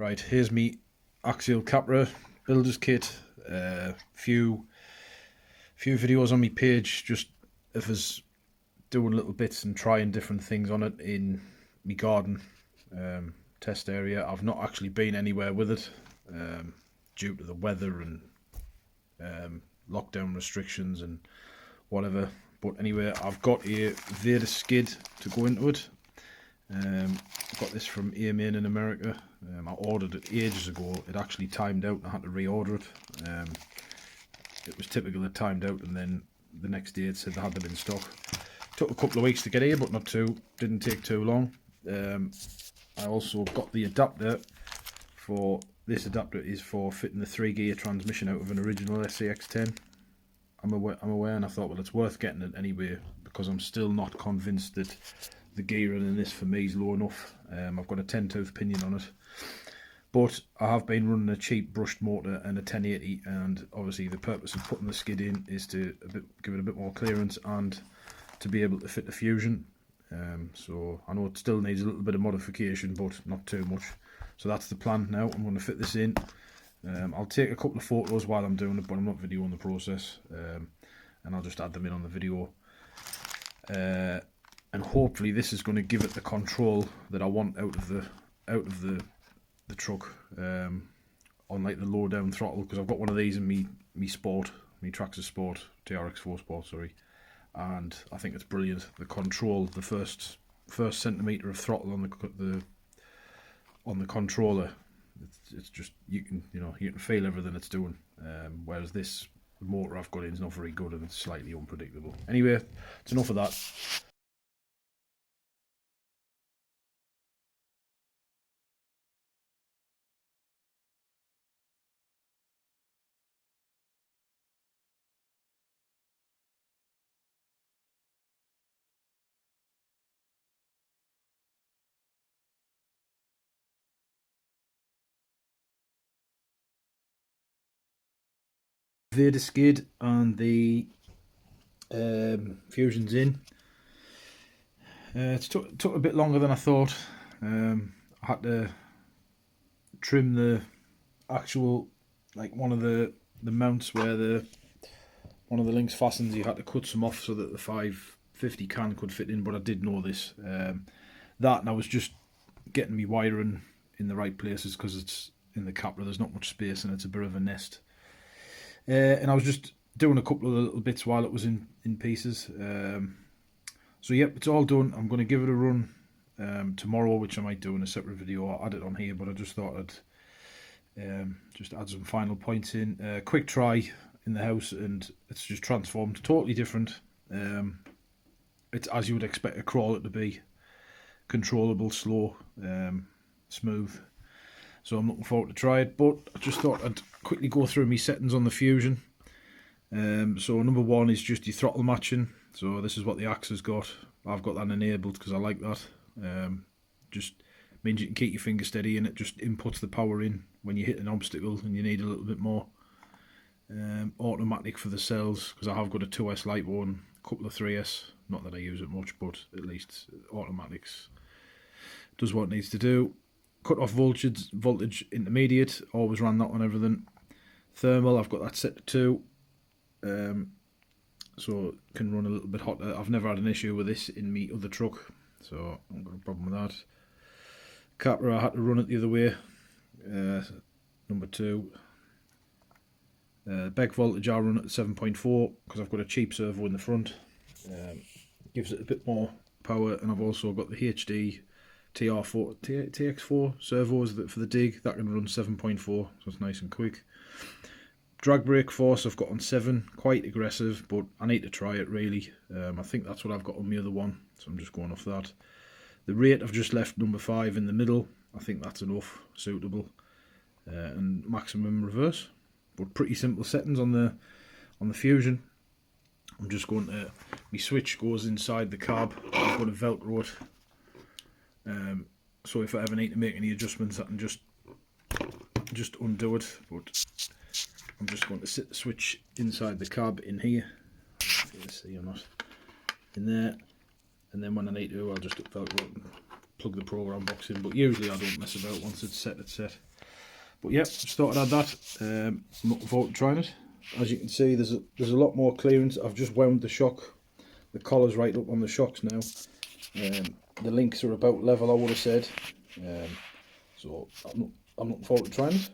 Right, here's me Axial capra builder's kit. Few videos on my page just of us doing little bits and trying different things on it in my garden test area. I've not actually been anywhere with it due to the weather and lockdown restrictions and whatever. But anyway, I've got a vader skid to go into it. Got this from Airmain in America. I ordered it ages ago. It actually timed out and I had to reorder it. It was typical, it timed out and then the next day it said they had them in stock. Took a couple of weeks to get here, but not too, didn't take too long. I also got the adapter for, this adapter is for fitting the 3-gear transmission out of an original SCX10. I'm aware, and I thought, well, it's worth getting it anyway, because I'm still not convinced that the gearing in this for me is low enough. I've got a 10-tooth pinion on it, but I have been running a cheap brushed motor and a 1080, and obviously the purpose of putting the skid in is to give it a bit more clearance and to be able to fit the Fusion. So I know it still needs a little bit of modification, but not too much. So that's the plan now. I'm going to fit this in. I'll take a couple of photos while I'm doing it, but I'm not videoing the process, and I'll just add them in on the video. And hopefully this is going to give it the control that I want out of the truck, on like the low down throttle, because I've got one of these in me Sport, me Traxxas Sport, TRX4 Sport, sorry, and I think it's brilliant. The control, the first centimetre of throttle on the controller, it's just, you can feel everything it's doing, whereas this motor I've got in is not very good and it's slightly unpredictable. Anyway, it's enough of that. Vader skid and the Fusion's in. It took a bit longer than I thought. I had to trim the actual, like one of the mounts where one of the links fastens. You had to cut some off so that the 550 can could fit in, but I did know this. That, and I was just getting me wiring in the right places, because it's in the capra, there's not much space and it's a bit of a nest. And I was just doing a couple of little bits while it was in pieces. So yep, it's all done. I'm going to give it a run tomorrow, which I might do in a separate video. I'll add it on here, but I just thought I'd just add some final points in. Quick try in the house, and it's just transformed, totally different. It's as you would expect a crawler to be, controllable, slow, smooth. So I'm looking forward to try it, but I just thought I'd quickly go through my settings on the Fusion. So number one is just your throttle matching. So this is what the Axe has got. I've got that enabled because I like that. Just means you can keep your finger steady, and it just inputs the power in when you hit an obstacle and you need a little bit more. Automatic for the cells, because I have got a 2S LiPo and a couple of 3S. Not that I use it much, but at least automatics does what it needs to do. Cut off voltage intermediate, always ran that on everything. Thermal, I've got that set to 2, so it can run a little bit hotter. I've never had an issue with this in my other truck, so I haven't got a problem with that. Capra, I had to run it the other way, number 2. Beg voltage, I run it at 7.4 because I've got a cheap servo in the front. Gives it a bit more power, and I've also got the HD TX4 servos for the dig that can run 7.4, so it's nice and quick. Drag brake force I've got on 7, quite aggressive, but I need to try it really. I think that's what I've got on the other one, so I'm just going off that. The rate I've just left number 5 in the middle. I think that's enough, suitable, and maximum reverse. But pretty simple settings on the Fusion. I'm just going to, my switch goes inside the cab. I'm going to Velcro it. So if I ever need to make any adjustments, I can just undo it. But I'm just going to sit the switch inside the cab in here. If you can see or not, in there. And then when I need to, I'll just Velcro it and plug the program box in. But usually I don't mess about. Once it's set, it's set. But yeah, just thought I'd add that. I'm looking forward to trying it. As you can see, there's a lot more clearance. I've just wound the shock, the collar's right up on the shocks now. The links are about level, I would have said. So I'm looking forward to trying it.